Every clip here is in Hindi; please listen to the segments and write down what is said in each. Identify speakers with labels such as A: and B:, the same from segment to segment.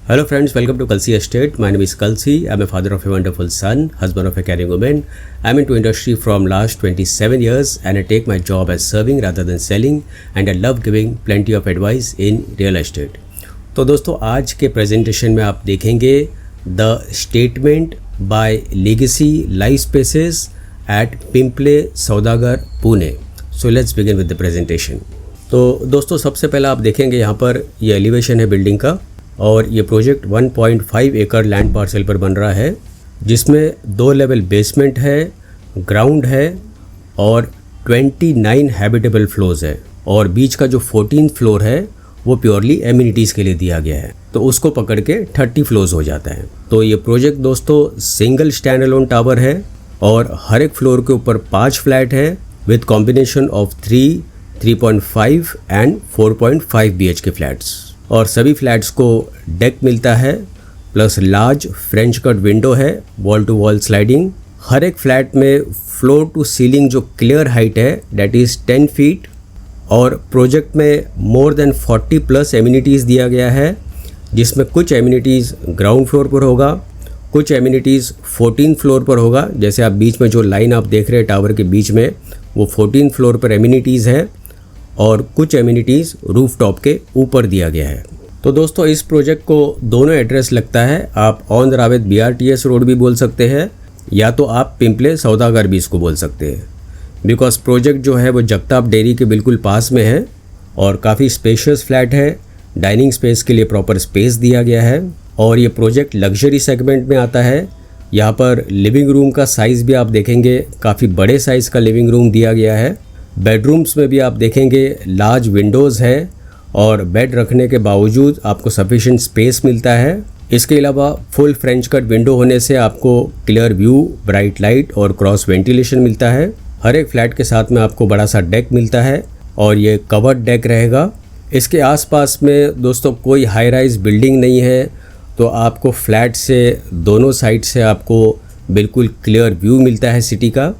A: Hello friends, welcome to Kalsi Estate. My name is Kalsi. I'm a father of a wonderful son, husband of a caring woman. I'm into industry from last 27 years and I take my job as serving rather than selling and I love giving plenty of advice in real estate. तो दोस्तों आज के प्रेजेंटेशन में आप देखेंगे the statement by Legacy Lifespaces at Pimple Saudagar Pune. So let's begin with the presentation. तो दोस्तों सबसे पहले आप देखेंगे यहाँ पर ये एलिवेशन है बिल्डिंग का और ये प्रोजेक्ट 1.5 एकड़ लैंड पार्सल पर बन रहा है जिसमें 2 लेवल बेसमेंट है, ग्राउंड है और 29 हैबिटेबल फ्लोर्स है और बीच का जो 14 फ्लोर है वो प्योरली एमिनिटीज़ के लिए दिया गया है, तो उसको पकड़ के 30 फ्लोर्स हो जाता है. तो ये प्रोजेक्ट दोस्तों सिंगल स्टैंड अलोन टावर है और हर एक फ्लोर के ऊपर 5 फ्लैट है with combination of 3, 3.5 and 4.5 BHK flats और सभी फ्लैट्स को डेक मिलता है plus large French cut window है, वॉल टू वॉल स्लाइडिंग. हर एक फ्लैट में फ्लोर टू सीलिंग जो क्लियर हाइट है डेट इज़ 10 फीट और प्रोजेक्ट में मोर देन 40 प्लस एमिनिटीज़ दिया गया है जिसमें कुछ एमिनिटीज़ ग्राउंड फ्लोर पर होगा, कुछ एमिनिटीज़ 14 फ्लोर पर होगा. जैसे आप बीच में जो लाइन आप देख रहे हैं टावर के बीच में वो 14 फ्लोर पर एमिनिटीज़ है और कुछ एमिनिटीज़ रूफ टॉप के ऊपर दिया गया है. तो दोस्तों इस प्रोजेक्ट को दोनों एड्रेस लगता है. आप औंध रावेत BRTS रोड भी बोल सकते हैं या तो आप पिंपले सौदागर भी इसको बोल सकते हैं बिकॉज प्रोजेक्ट जो है वो जगताप डेयरी के बिल्कुल पास में है और काफ़ी स्पेशियस फ्लैट है. डाइनिंग स्पेस के लिए प्रॉपर स्पेस दिया गया है और ये प्रोजेक्ट लग्जरी सेगमेंट में आता है. यहाँ पर लिविंग रूम का साइज़ भी आप देखेंगे काफ़ी बड़े साइज़ का लिविंग रूम दिया गया है. बेडरूम्स में भी आप देखेंगे लार्ज विंडोज़ है और बेड रखने के बावजूद आपको सफिशिएंट स्पेस मिलता है. इसके अलावा फुल फ्रेंच कट विंडो होने से आपको क्लियर व्यू, ब्राइट लाइट और क्रॉस वेंटिलेशन मिलता है. हर एक फ्लैट के साथ में आपको बड़ा सा डेक मिलता है और ये कवर्ड डेक रहेगा. इसके आसपास में दोस्तों कोई हाई राइज बिल्डिंग नहीं है तो आपको फ्लैट से दोनों साइड से आपको बिल्कुल क्लियर व्यू मिलता है सिटी का.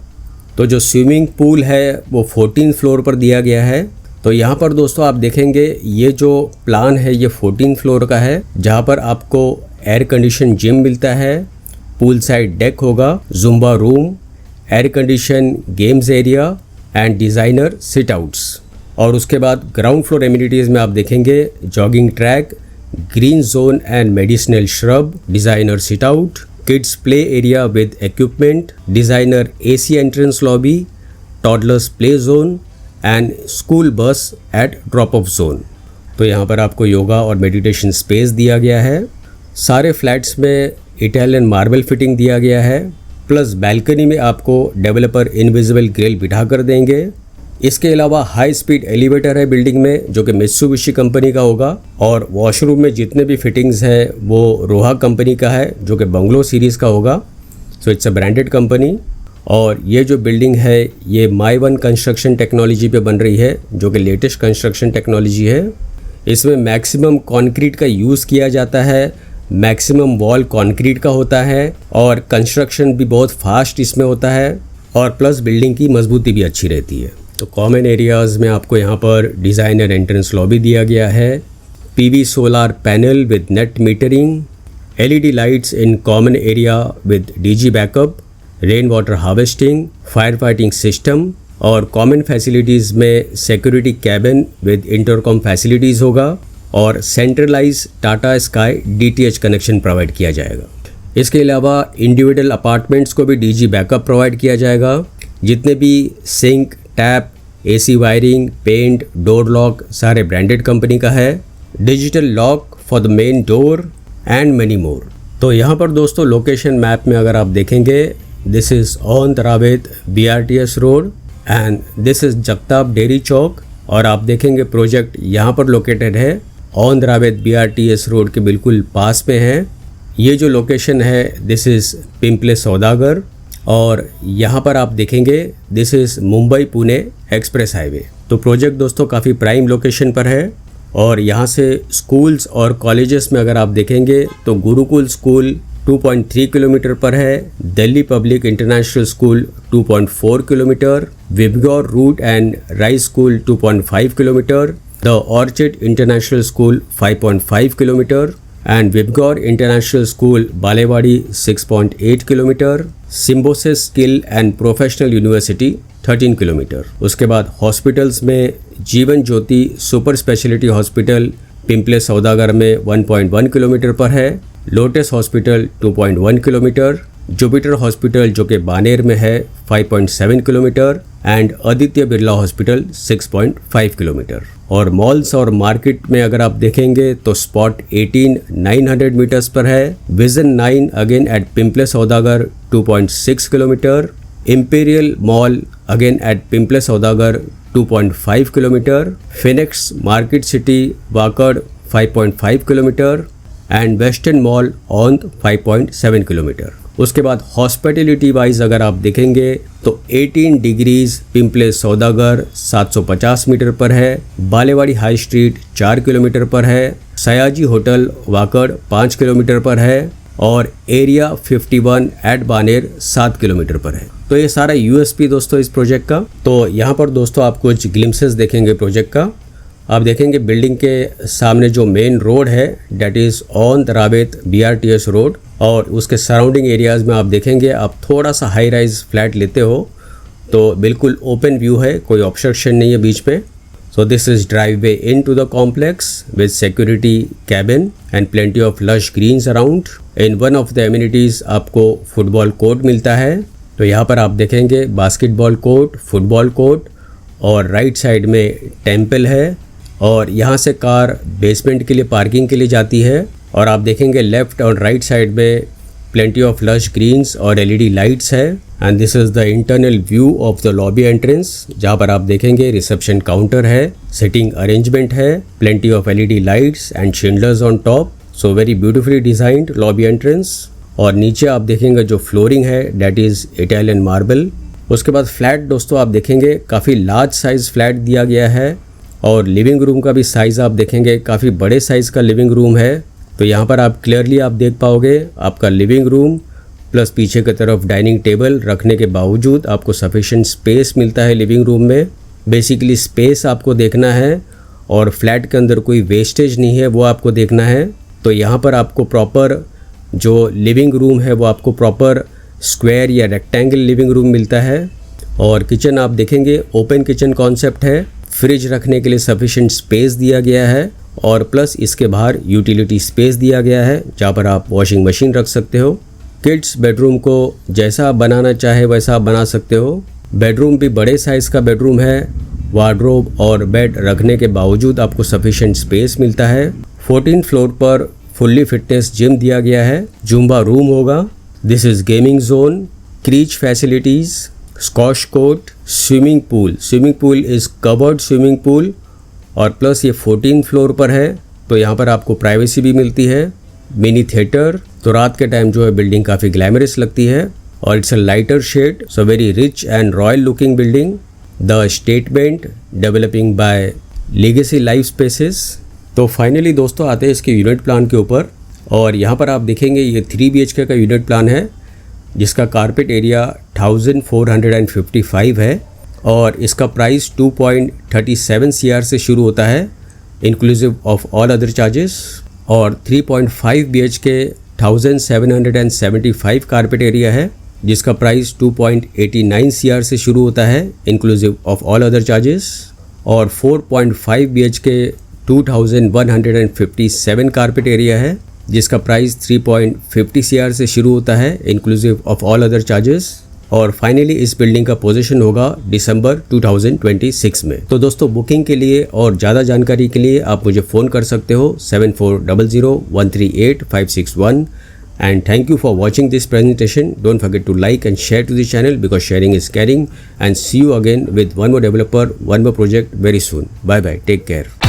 A: तो जो स्विमिंग पूल है वो 14 फ्लोर पर दिया गया है. तो यहाँ पर दोस्तों आप देखेंगे ये जो प्लान है ये 14 फ्लोर का है जहाँ पर आपको एयर कंडीशन जिम मिलता है, पूल साइड डेक होगा, Zumba room, air condition games area and designer sit outs. और उसके बाद ग्राउंड फ्लोर एमिनिटीज़ में आप देखेंगे jogging track, green zone and medicinal shrub, designer sit out, kids play area with equipment, designer AC entrance lobby, toddlers play zone and school bus at drop off zone. तो यहाँ पर आपको योगा और मेडिटेशन स्पेस दिया गया है. सारे फ्लैट्स में इटालियन मार्बल फिटिंग दिया गया है प्लस बैल्कनी में आपको डेवलपर इनविजिबल ग्रिल बिठा कर देंगे. इसके अलावा हाई स्पीड एलिवेटर है बिल्डिंग में जो कि मित्सुबिशी कंपनी का होगा और वॉशरूम में जितने भी फिटिंग्स है वो रोहा कंपनी का है जो कि बंगलो सीरीज़ का होगा. So it's a branded company. और ये जो बिल्डिंग है ये माई वन कंस्ट्रक्शन टेक्नोलॉजी पे बन रही है जो कि लेटेस्ट कंस्ट्रक्शन टेक्नोलॉजी है. इसमें मैक्सिमम कंक्रीट का यूज़ किया जाता है, मैक्सिमम वॉल कंक्रीट का होता है और कंस्ट्रक्शन भी बहुत फास्ट इसमें होता है और प्लस बिल्डिंग की मजबूती भी अच्छी रहती है. तो कॉमन एरियाज़ में आपको यहाँ पर डिज़ाइनर एंट्रेंस लॉबी दिया गया है, PV solar panel with net metering, LED lights in common area with DG backup, rain water harvesting, fire fighting system और कॉमन फैसिलिटीज़ में security cabin with intercom facilities होगा और centralize Tata Sky DTH connection provide किया जाएगा. इसके अलावा इंडिविजुअल अपार्टमेंट्स को भी DG बैकअप प्रोवाइड किया जाएगा. जितने भी sink, tap, AC wiring, paint, door lock सारे ब्रांडेड कंपनी का है. Digital lock for the main door and many more. तो यहाँ पर दोस्तों लोकेशन मैप में अगर आप देखेंगे this is Aundh Ravet BRTS road and this is Jagtap dairy chowk और आप देखेंगे प्रोजेक्ट यहाँ पर लोकेटेड है औंध रावेत BRTS रोड के बिल्कुल पास में है. ये जो लोकेशन है दिस इज़ पिंपले सौदागर और यहाँ पर आप देखेंगे this is Mumbai Pune express highway. तो प्रोजेक्ट दोस्तों काफ़ी प्राइम लोकेशन पर है और यहाँ से स्कूल्स और कॉलेजेस में अगर आप देखेंगे तो गुरुकुल स्कूल 2.3 किलोमीटर पर है, Delhi public international school 2.4 kilometre, Vibgyor roots and rise school 2.5 kilometre, the orchid international school 5.5 kilometre, and Vibgor International School, Balewadi 6.8 kilometre, Symbiosis skill and professional university 13 kilometre. उसके बाद हॉस्पिटल्स में Jeevan Jyoti super speciality hospital Pimple Saudagar में 1.1 किलोमीटर पर है, lotus hospital 2.1 kilometre, Jupiter hospital जो कि बानेर में है 5.7 kilometre and Aditya Birla hospital 6.5 kilometre. और मॉल्स और मार्केट में अगर आप देखेंगे तो स्पॉट 18 900 मीटर्स पर है, vision 9 again at Pimple Saudagar 2.6 kilometre, Imperial Mall again at Pimple Saudagar 2.5 kilometre, Phoenix Market City Wakad 5.5 kilometre and Western Mall Aundh 5.7 kilometre. उसके बाद हॉस्पिटलिटी वाइज अगर आप देखेंगे तो 18 डिग्रीज पिंपले सौदागर 750 मीटर पर है, बालेवाड़ी हाई स्ट्रीट 4 किलोमीटर पर है, सयाजी होटल वाकड़ 5 किलोमीटर पर है और एरिया 51 एट बानेर 7 किलोमीटर पर है। तो ये सारा यूएसपी दोस्तों इस प्रोजेक्ट का। तो यहाँ पर दोस्तों आप कुछ ग्लिम्सेस देखेंगे प्रोजेक्ट का। आप देखेंगे बिल्डिंग के सामने जो मेन रोड है that is Aundh Ravet BRTS road, और उसके सराउंडिंग एरियाज़ में आप देखेंगे आप थोड़ा सा हाई राइज फ्लैट लेते हो तो बिल्कुल ओपन व्यू है, कोई ऑब्स्ट्रक्शन नहीं है बीच में। So this is driveway into the complex with security cabin and plenty of lush greens around. In one of the amenities आपको फुटबॉल कोर्ट मिलता है। तो यहाँ पर आप देखेंगे बास्केटबॉल कोर्ट, फुटबॉल कोर्ट और राइट साइड में टेम्पल है और यहाँ से कार बेसमेंट के लिए पार्किंग के लिए जाती है। और आप देखेंगे लेफ्ट और राइट साइड में प्लेंटी ऑफ लश ग्रीन्स और LED लाइट्स है। And this is the internal view of the lobby entrance, जहाँ पर आप देखेंगे रिसेप्शन काउंटर है, सिटिंग अरेंजमेंट है, plenty of LED lights and Schindler's on top. So very beautifully designed lobby entrance. और नीचे आप देखेंगे जो फ्लोरिंग है डेट इज़ इटालियन मार्बल। उसके बाद फ्लैट दोस्तों आप देखेंगे काफ़ी लार्ज साइज़ फ्लैट दिया गया है और लिविंग रूम का भी साइज़ आप देखेंगे काफ़ी बड़े साइज़ का लिविंग रूम है। तो यहाँ पर आप क्लियरली आप देख पाओगे आपका लिविंग रूम प्लस पीछे की तरफ डाइनिंग टेबल रखने के बावजूद आपको सफिशिएंट स्पेस मिलता है लिविंग रूम में। बेसिकली स्पेस आपको देखना है और फ्लैट के अंदर कोई वेस्टेज नहीं है वो आपको देखना है। तो यहाँ पर आपको प्रॉपर जो लिविंग रूम है वो आपको प्रॉपर स्क्वायर या रेक्टेंगल लिविंग रूम मिलता है। और किचन आप देखेंगे ओपन किचन कॉन्सेप्ट है, फ्रिज रखने के लिए सफिशिएंट स्पेस दिया गया है और प्लस इसके बाहर यूटिलिटी स्पेस दिया गया है जहाँ पर आप वॉशिंग मशीन रख सकते हो। किड्स बेडरूम को जैसा आप बनाना चाहे वैसा आप बना सकते हो। बेडरूम भी बड़े साइज़ का बेडरूम है, वार्डरोब और बेड रखने के बावजूद आपको सफिशिएंट स्पेस मिलता है। 14th फ्लोर पर फुल्ली फिटनेस जिम दिया गया है, जुम्बा रूम होगा। This is gaming zone, crèche facilities, squash court, swimming pool. Swimming pool is covered swimming pool और प्लस ये 14th फ्लोर पर है तो यहाँ पर आपको प्राइवेसी भी मिलती है। मिनी थिएटर, तो रात के टाइम जो है बिल्डिंग काफ़ी ग्लैमरस लगती है और it's a lighter shade, so very rich and royal looking building. The statement developing by legacy life spaces. तो फाइनली दोस्तों आते हैं इसके यूनिट प्लान के ऊपर और यहाँ पर आप देखेंगे ये 3 BHK का यूनिट प्लान है जिसका कारपेट एरिया 1455 है और इसका प्राइस 2.37 CR से शुरू होता है inclusive of all other charges. और 3.5 BHK 1775 कारपेट एरिया है जिसका प्राइस 2.89 CR से शुरू होता है inclusive of all other charges. और 4.5 BHK 2157 कारपेट एरिया है जिसका प्राइस 3.50 CR से शुरू होता है inclusive of all other charges. और फाइनली इस बिल्डिंग का पोजीशन होगा दिसंबर 2026 में। तो दोस्तों बुकिंग के लिए और ज़्यादा जानकारी के लिए आप मुझे फ़ोन कर सकते हो 7400138561। And thank you for watching this presentation. Don't forget to like and share to the channel because sharing is caring. And see you again with one more developer, one more project very soon. Bye bye. Take care.